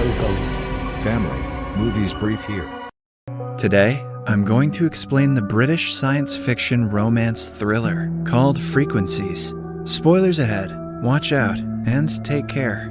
welcome. Family, Movies Brief here. Today, I'm going to explain the British science fiction romance thriller called Frequencies. Spoilers ahead, watch out, and take care.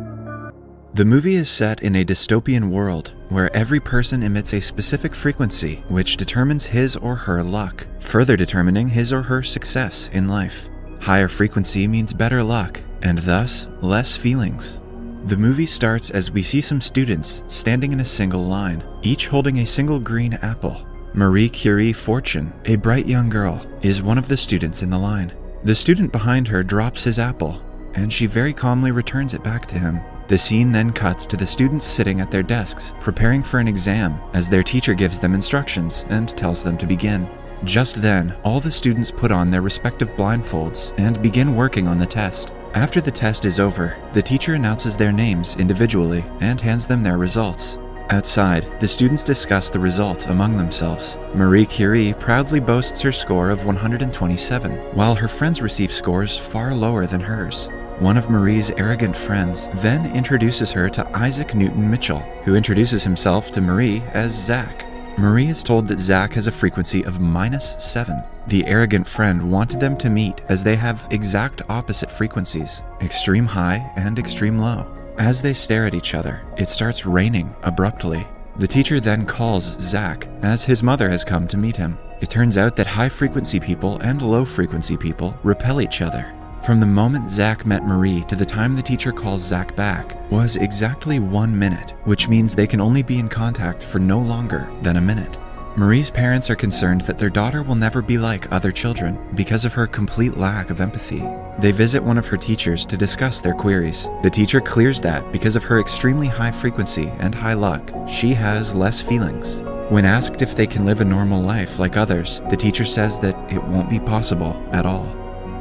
The movie is set in a dystopian world where every person emits a specific frequency which determines his or her luck, further determining his or her success in life. Higher frequency means better luck, and thus, less feelings. The movie starts as we see some students standing in a single line, each holding a single green apple. Marie Curie Fortune, a bright young girl, is one of the students in the line. The student behind her drops his apple, and she very calmly returns it back to him. The scene then cuts to the students sitting at their desks, preparing for an exam, as their teacher gives them instructions and tells them to begin. Just then, all the students put on their respective blindfolds and begin working on the test. After the test is over, the teacher announces their names individually and hands them their results. Outside, the students discuss the result among themselves. Marie Curie proudly boasts her score of 127, while her friends receive scores far lower than hers. One of Marie's arrogant friends then introduces her to Isaac Newton Mitchell, who introduces himself to Marie as Zach. Marie is told that Zach has a frequency of -7. The arrogant friend wanted them to meet as they have exact opposite frequencies, extreme high and extreme low. As they stare at each other, it starts raining abruptly. The teacher then calls Zach, as his mother has come to meet him. It turns out that high-frequency people and low-frequency people repel each other. From the moment Zach met Marie to the time the teacher calls Zach back was exactly 1 minute, which means they can only be in contact for no longer than a minute. Marie's parents are concerned that their daughter will never be like other children because of her complete lack of empathy. They visit one of her teachers to discuss their queries. The teacher clears that because of her extremely high frequency and high luck, she has less feelings. When asked if they can live a normal life like others, the teacher says that it won't be possible at all.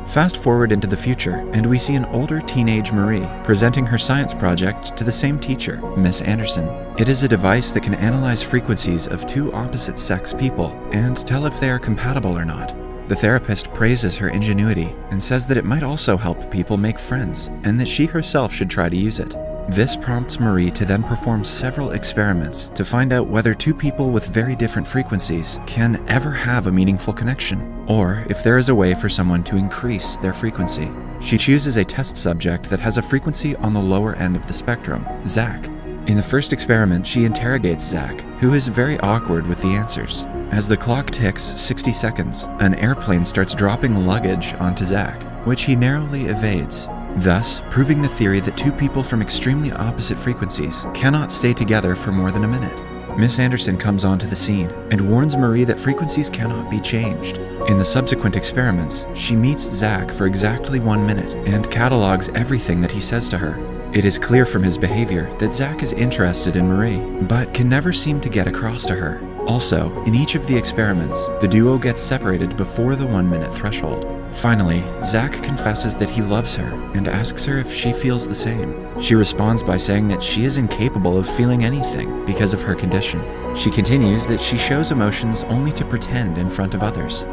Fast forward into the future, and we see an older teenage Marie presenting her science project to the same teacher, Miss Anderson. It is a device that can analyze frequencies of two opposite-sex people and tell if they are compatible or not. The therapist praises her ingenuity and says that it might also help people make friends, and that she herself should try to use it. This prompts Marie to then perform several experiments to find out whether two people with very different frequencies can ever have a meaningful connection, or if there is a way for someone to increase their frequency. She chooses a test subject that has a frequency on the lower end of the spectrum, Zach. In the first experiment, she interrogates Zach, who is very awkward with the answers. As the clock ticks 60 seconds, an airplane starts dropping luggage onto Zach, which he narrowly evades, thus proving the theory that two people from extremely opposite frequencies cannot stay together for more than a minute. Miss Anderson comes onto the scene and warns Marie that frequencies cannot be changed. In the subsequent experiments, she meets Zach for exactly 1 minute and catalogs everything that he says to her. It is clear from his behavior that Zach is interested in Marie, but can never seem to get across to her. Also, in each of the experiments, the duo gets separated before the 1 minute threshold. Finally, Zach confesses that he loves her and asks her if she feels the same. She responds by saying that she is incapable of feeling anything because of her condition. She continues that she shows emotions only to pretend in front of others.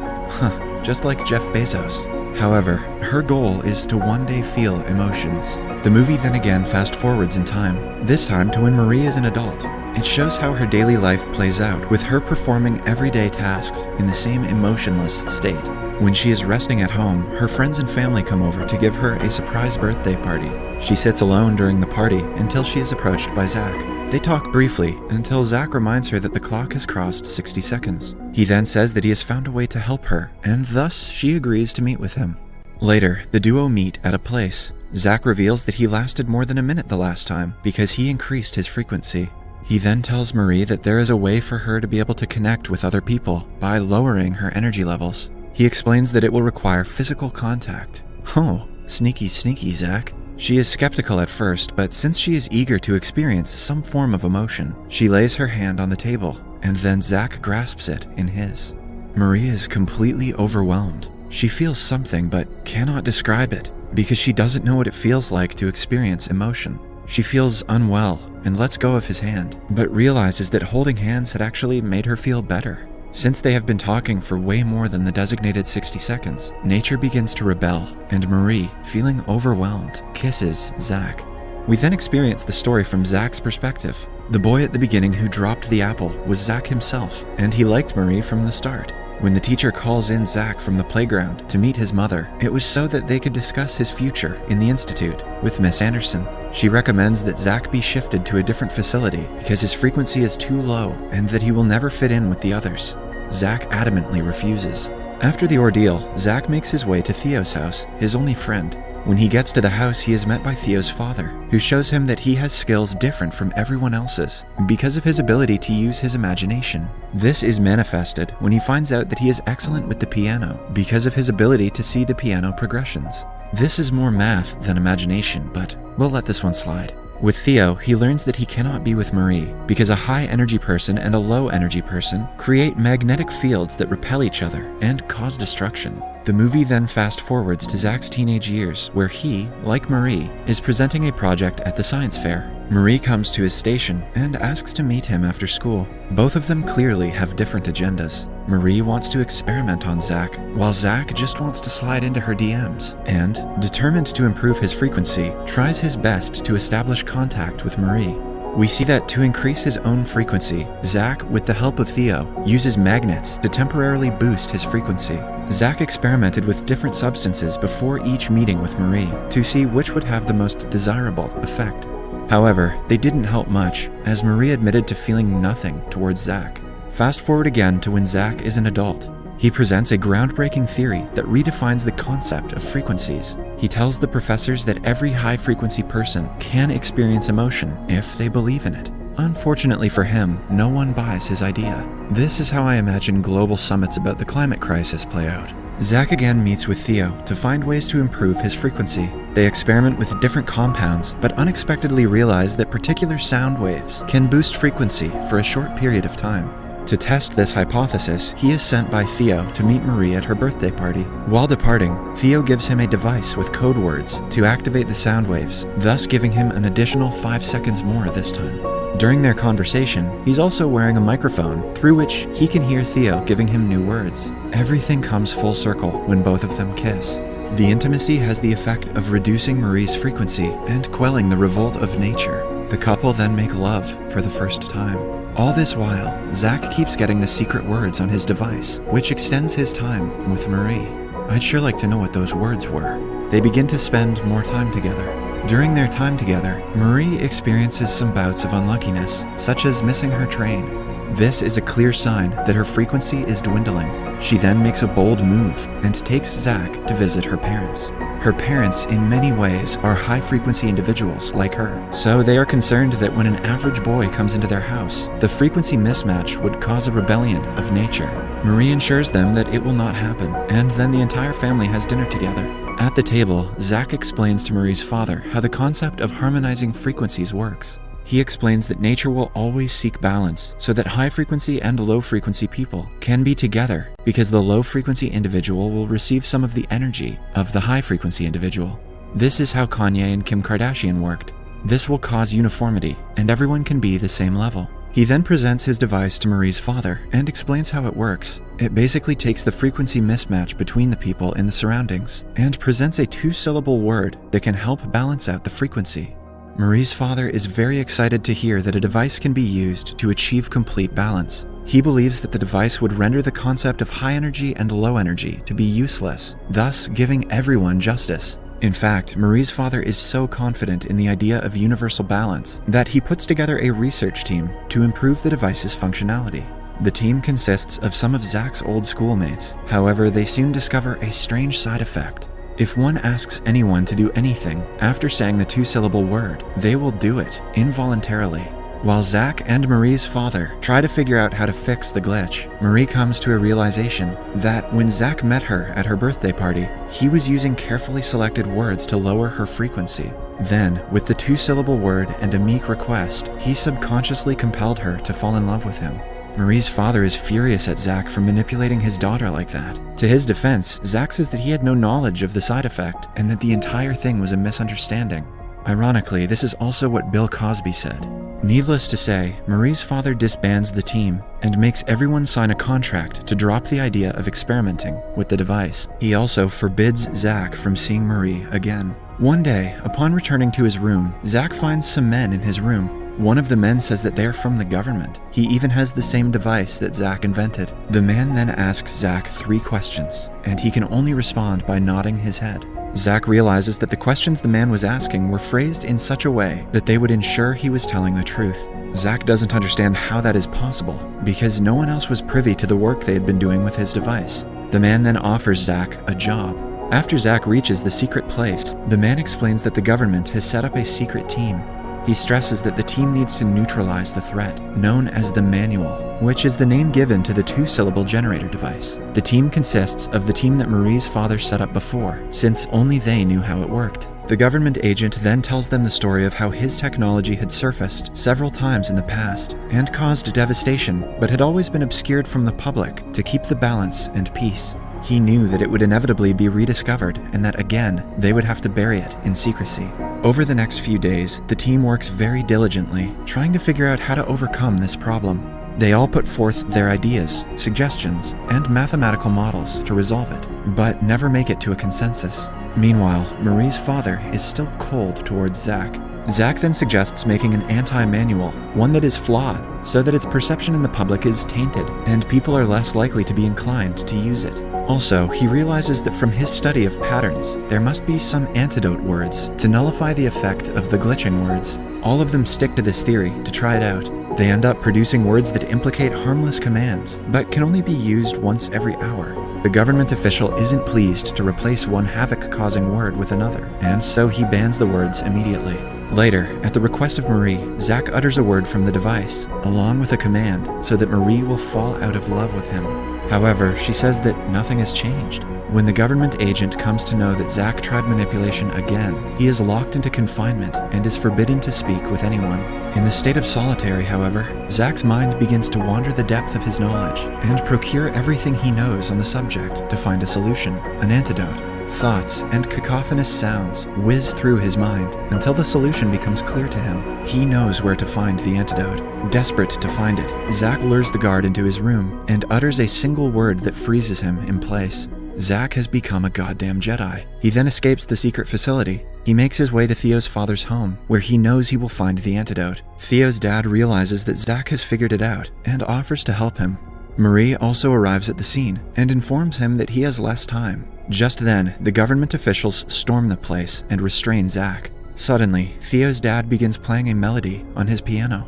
Just like Jeff Bezos. However, her goal is to one day feel emotions. The movie then again fast forwards in time, this time to when Marie is an adult. It shows how her daily life plays out, with her performing everyday tasks in the same emotionless state. When she is resting at home, her friends and family come over to give her a surprise birthday party. She sits alone during the party until she is approached by Zach. They talk briefly until Zach reminds her that the clock has crossed 60 seconds. He then says that he has found a way to help her, and thus she agrees to meet with him. Later, the duo meet at a place. Zach reveals that he lasted more than a minute the last time because he increased his frequency. He then tells Marie that there is a way for her to be able to connect with other people by lowering her energy levels. He explains that it will require physical contact. Oh, sneaky, Zach. She is skeptical at first, but since she is eager to experience some form of emotion, she lays her hand on the table, and then Zach grasps it in his. Marie is completely overwhelmed. She feels something, but cannot describe it, because she doesn't know what it feels like to experience emotion. She feels unwell and lets go of his hand, but realizes that holding hands had actually made her feel better. Since they have been talking for way more than the designated 60 seconds, nature begins to rebel, and Marie, feeling overwhelmed, kisses Zach. We then experience the story from Zach's perspective. The boy at the beginning who dropped the apple was Zach himself, and he liked Marie from the start. When the teacher calls in Zach from the playground to meet his mother, it was so that they could discuss his future in the institute with Miss Anderson. She recommends that Zach be shifted to a different facility because his frequency is too low and that he will never fit in with the others. Zach adamantly refuses. After the ordeal, Zach makes his way to Theo's house, his only friend. When he gets to the house, he is met by Theo's father, who shows him that he has skills different from everyone else's because of his ability to use his imagination. This is manifested when he finds out that he is excellent with the piano because of his ability to see the piano progressions. This is more math than imagination, but we'll let this one slide. With Theo, he learns that he cannot be with Marie because a high-energy person and a low-energy person create magnetic fields that repel each other and cause destruction. The movie then fast-forwards to Zach's teenage years, where he, like Marie, is presenting a project at the science fair. Marie comes to his station and asks to meet him after school. Both of them clearly have different agendas. Marie wants to experiment on Zach, while Zach just wants to slide into her DMs, and, determined to improve his frequency, tries his best to establish contact with Marie. We see that to increase his own frequency, Zach, with the help of Theo, uses magnets to temporarily boost his frequency. Zach experimented with different substances before each meeting with Marie to see which would have the most desirable effect. However, they didn't help much, as Marie admitted to feeling nothing towards Zach. Fast forward again to when Zach is an adult. He presents a groundbreaking theory that redefines the concept of frequencies. He tells the professors that every high-frequency person can experience emotion if they believe in it. Unfortunately for him, no one buys his idea. This is how I imagine global summits about the climate crisis play out. Zach again meets with Theo to find ways to improve his frequency. They experiment with different compounds, but unexpectedly realize that particular sound waves can boost frequency for a short period of time. To test this hypothesis, he is sent by Theo to meet Marie at her birthday party. While departing, Theo gives him a device with code words to activate the sound waves, thus giving him an additional 5 seconds more this time. During their conversation, he's also wearing a microphone through which he can hear Theo giving him new words. Everything comes full circle when both of them kiss. The intimacy has the effect of reducing Marie's frequency and quelling the revolt of nature. The couple then make love for the first time. All this while, Zach keeps getting the secret words on his device, which extends his time with Marie. I'd sure like to know what those words were. They begin to spend more time together. During their time together, Marie experiences some bouts of unluckiness, such as missing her train. This is a clear sign that her frequency is dwindling. She then makes a bold move and takes Zach to visit her parents. Her parents, in many ways, are high-frequency individuals like her, so they are concerned that when an average boy comes into their house, the frequency mismatch would cause a rebellion of nature. Marie assures them that it will not happen, and then the entire family has dinner together. At the table, Zach explains to Marie's father how the concept of harmonizing frequencies works. He explains that nature will always seek balance so that high-frequency and low-frequency people can be together because the low-frequency individual will receive some of the energy of the high-frequency individual. This is how Kanye and Kim Kardashian worked. This will cause uniformity and everyone can be the same level. He then presents his device to Marie's father and explains how it works. It basically takes the frequency mismatch between the people in the surroundings and presents a 2-syllable word that can help balance out the frequency. Marie's father is very excited to hear that a device can be used to achieve complete balance. He believes that the device would render the concept of high energy and low energy to be useless, thus giving everyone justice. In fact, Marie's father is so confident in the idea of universal balance that he puts together a research team to improve the device's functionality. The team consists of some of Zach's old schoolmates. However, they soon discover a strange side effect. If one asks anyone to do anything after saying the 2-syllable word, they will do it involuntarily. While Zach and Marie's father try to figure out how to fix the glitch, Marie comes to a realization that when Zach met her at her birthday party, he was using carefully selected words to lower her frequency. Then, with the 2-syllable word and a meek request, he subconsciously compelled her to fall in love with him. Marie's father is furious at Zach for manipulating his daughter like that. To his defense, Zach says that he had no knowledge of the side effect and that the entire thing was a misunderstanding. Ironically, this is also what Bill Cosby said. Needless to say, Marie's father disbands the team and makes everyone sign a contract to drop the idea of experimenting with the device. He also forbids Zach from seeing Marie again. One day, upon returning to his room, Zach finds some men in his room. One of the men says that they're from the government. He even has the same device that Zach invented. The man then asks Zach 3 questions, and he can only respond by nodding his head. Zach realizes that the questions the man was asking were phrased in such a way that they would ensure he was telling the truth. Zach doesn't understand how that is possible, because no one else was privy to the work they had been doing with his device. The man then offers Zach a job. After Zach reaches the secret place, the man explains that the government has set up a secret team. He stresses that the team needs to neutralize the threat, known as the Manual, which is the name given to the 2-syllable generator device. The team consists of the team that Marie's father set up before, since only they knew how it worked. The government agent then tells them the story of how his technology had surfaced several times in the past and caused devastation, but had always been obscured from the public to keep the balance and peace. He knew that it would inevitably be rediscovered and that again, they would have to bury it in secrecy. Over the next few days, the team works very diligently, trying to figure out how to overcome this problem. They all put forth their ideas, suggestions, and mathematical models to resolve it, but never make it to a consensus. Meanwhile, Marie's father is still cold towards Zach. Zach then suggests making an anti-manual, one that is flawed, so that its perception in the public is tainted, and people are less likely to be inclined to use it. Also, he realizes that from his study of patterns, there must be some antidote words to nullify the effect of the glitching words. All of them stick to this theory to try it out. They end up producing words that implicate harmless commands, but can only be used once every hour. The government official isn't pleased to replace one havoc-causing word with another, and so he bans the words immediately. Later, at the request of Marie, Zach utters a word from the device, along with a command, so that Marie will fall out of love with him. However, she says that nothing has changed. When the government agent comes to know that Zach tried manipulation again, he is locked into confinement and is forbidden to speak with anyone. In the state of solitary, however, Zach's mind begins to wander the depth of his knowledge and procure everything he knows on the subject to find a solution, an antidote. Thoughts and cacophonous sounds whiz through his mind until the solution becomes clear to him. He knows where to find the antidote. Desperate to find it, Zach lures the guard into his room and utters a single word that freezes him in place. Zach has become a goddamn Jedi. He then escapes the secret facility. He makes his way to Theo's father's home, where he knows he will find the antidote. Theo's dad realizes that Zach has figured it out and offers to help him. Marie also arrives at the scene and informs him that he has less time. Just then, the government officials storm the place and restrain Zach. Suddenly, Theo's dad begins playing a melody on his piano.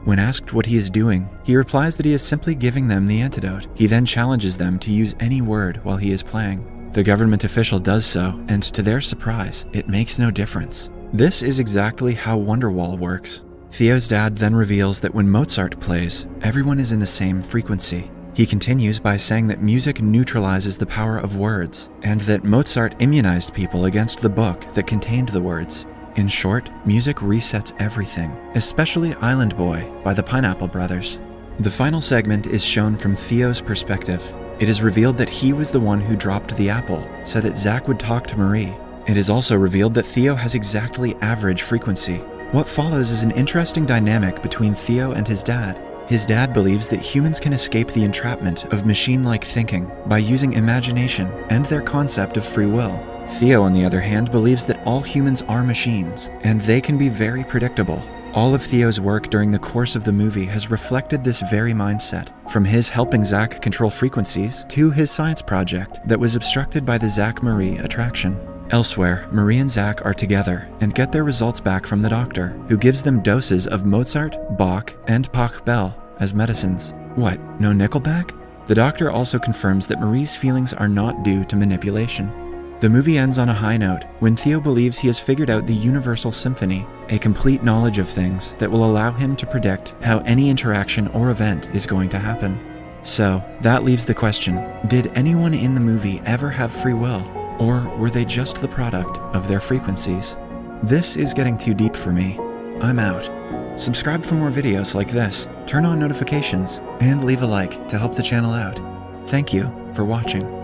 When asked what he is doing, he replies that he is simply giving them the antidote. He then challenges them to use any word while he is playing. The government official does so, and to their surprise, it makes no difference. This is exactly how Wonderwall works. Theo's dad then reveals that when Mozart plays, everyone is in the same frequency. He continues by saying that music neutralizes the power of words, and that Mozart immunized people against the book that contained the words. In short, music resets everything, especially Island Boy by the Pineapple Brothers. The final segment is shown from Theo's perspective. It is revealed that he was the one who dropped the apple, so that Zach would talk to Marie. It is also revealed that Theo has exactly average frequency. What follows is an interesting dynamic between Theo and his dad. His dad believes that humans can escape the entrapment of machine-like thinking by using imagination and their concept of free will. Theo, on the other hand, believes that all humans are machines, and they can be very predictable. All of Theo's work during the course of the movie has reflected this very mindset, from his helping Zach control frequencies to his science project that was obstructed by the Zach-Marie attraction. Elsewhere, Marie and Zach are together and get their results back from the doctor, who gives them doses of Mozart, Bach, and Pachelbel as medicines. What, no Nickelback? The doctor also confirms that Marie's feelings are not due to manipulation. The movie ends on a high note when Theo believes he has figured out the universal symphony, a complete knowledge of things that will allow him to predict how any interaction or event is going to happen. So, that leaves the question, did anyone in the movie ever have free will? Or were they just the product of their frequencies? This is getting too deep for me. I'm out. Subscribe for more videos like this, turn on notifications, and leave a like to help the channel out. Thank you for watching.